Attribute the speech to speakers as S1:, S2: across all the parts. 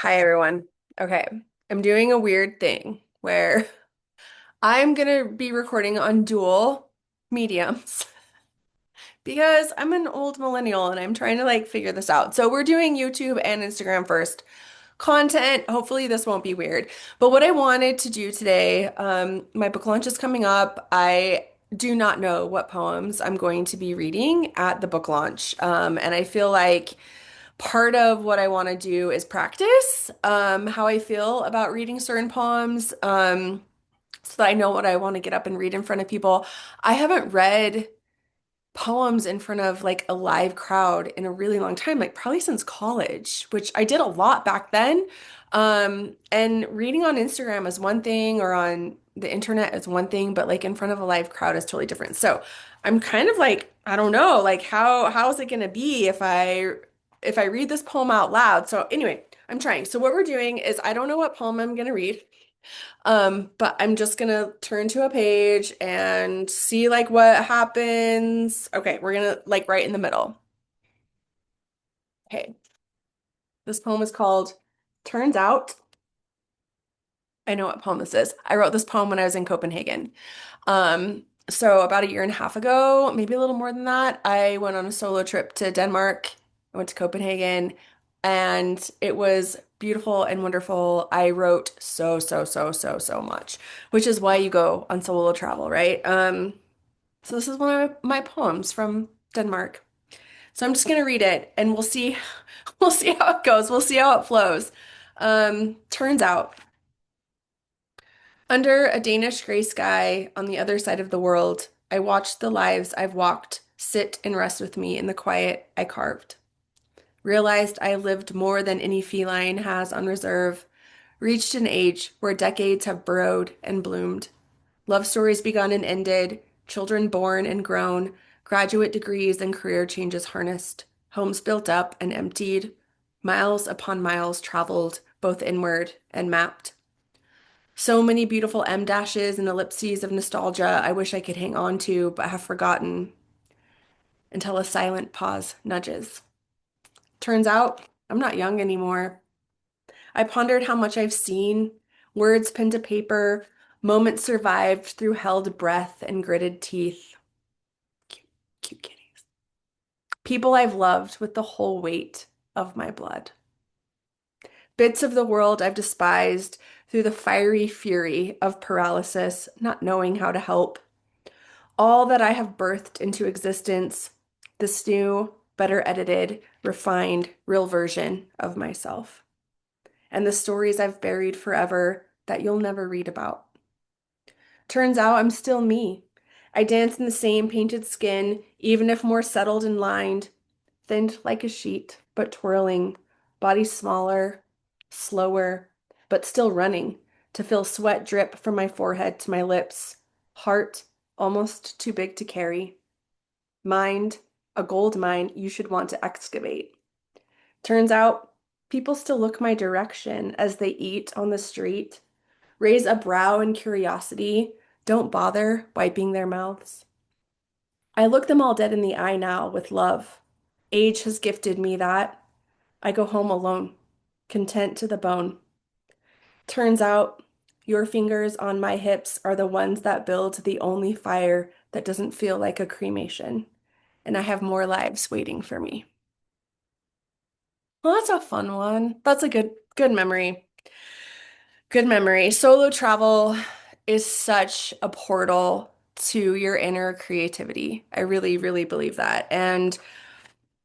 S1: Hi, everyone. Okay, I'm doing a weird thing where I'm gonna be recording on dual mediums because I'm an old millennial and I'm trying to figure this out. So we're doing YouTube and Instagram first. Content, hopefully this won't be weird. But what I wanted to do today, my book launch is coming up. I do not know what poems I'm going to be reading at the book launch. And I feel like part of what I want to do is practice how I feel about reading certain poems so that I know what I want to get up and read in front of people. I haven't read poems in front of a live crowd in a really long time, like probably since college, which I did a lot back then. And reading on Instagram is one thing, or on the internet is one thing, but in front of a live crowd is totally different. So I'm kind of I don't know, how is it gonna be if I read this poem out loud? So anyway, I'm trying. So what we're doing is I don't know what poem I'm gonna read. But I'm just gonna turn to a page and see what happens. Okay, we're gonna right in the middle. Okay, this poem is called Turns Out. I know what poem this is. I wrote this poem when I was in Copenhagen. So about a year and a half ago, maybe a little more than that, I went on a solo trip to Denmark. I went to Copenhagen and it was beautiful and wonderful. I wrote so much, which is why you go on solo travel, right? So this is one of my poems from Denmark. So I'm just gonna read it and we'll see we'll see how it goes. We'll see how it flows. Turns out under a Danish gray sky on the other side of the world, I watched the lives I've walked sit and rest with me in the quiet I carved. Realized I lived more than any feline has on reserve, reached an age where decades have burrowed and bloomed. Love stories begun and ended, children born and grown, graduate degrees and career changes harnessed, homes built up and emptied, miles upon miles traveled, both inward and mapped. So many beautiful M dashes and ellipses of nostalgia I wish I could hang on to, but have forgotten until a silent pause nudges. Turns out I'm not young anymore. I pondered how much I've seen, words pinned to paper, moments survived through held breath and gritted teeth. Cute, cute kitties. People I've loved with the whole weight of my blood. Bits of the world I've despised through the fiery fury of paralysis, not knowing how to help. All that I have birthed into existence, this new, better edited, refined, real version of myself. And the stories I've buried forever that you'll never read about. Turns out I'm still me. I dance in the same painted skin, even if more settled and lined, thinned like a sheet, but twirling, body smaller, slower, but still running, to feel sweat drip from my forehead to my lips, heart almost too big to carry, mind a gold mine you should want to excavate. Turns out people still look my direction as they eat on the street, raise a brow in curiosity, don't bother wiping their mouths. I look them all dead in the eye now with love. Age has gifted me that. I go home alone, content to the bone. Turns out your fingers on my hips are the ones that build the only fire that doesn't feel like a cremation, and I have more lives waiting for me. Well, that's a fun one. That's a good memory. Good memory. Solo travel is such a portal to your inner creativity. I really believe that. And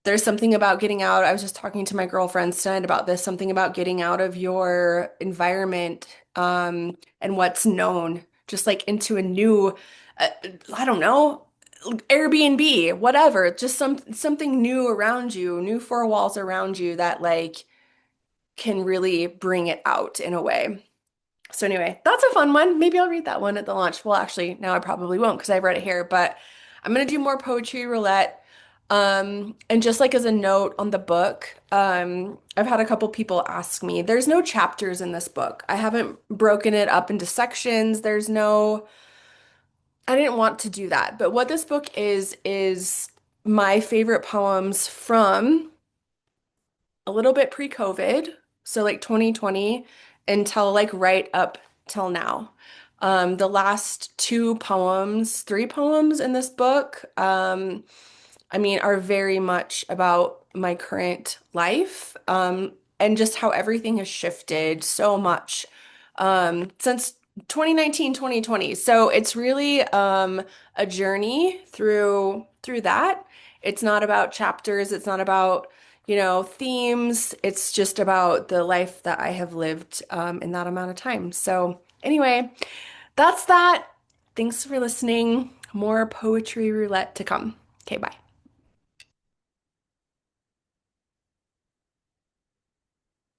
S1: there's something about getting out. I was just talking to my girlfriends tonight about this, something about getting out of your environment, and what's known, just into a new, uh, I don't know, Airbnb, whatever, just something new around you, new four walls around you that can really bring it out in a way. So anyway, that's a fun one. Maybe I'll read that one at the launch. Well, actually, now I probably won't because I've read it here, but I'm gonna do more poetry roulette. And just as a note on the book, I've had a couple people ask me, there's no chapters in this book. I haven't broken it up into sections. I didn't want to do that. But what this book is my favorite poems from a little bit pre-COVID. So like 2020 until like right up till now. The last two poems, three poems in this book, I mean, are very much about my current life, and just how everything has shifted so much, since 2019, 2020. So it's really, a journey through that. It's not about chapters, it's not about, themes. It's just about the life that I have lived, in that amount of time. So anyway, that's that. Thanks for listening. More poetry roulette to come. Okay, bye.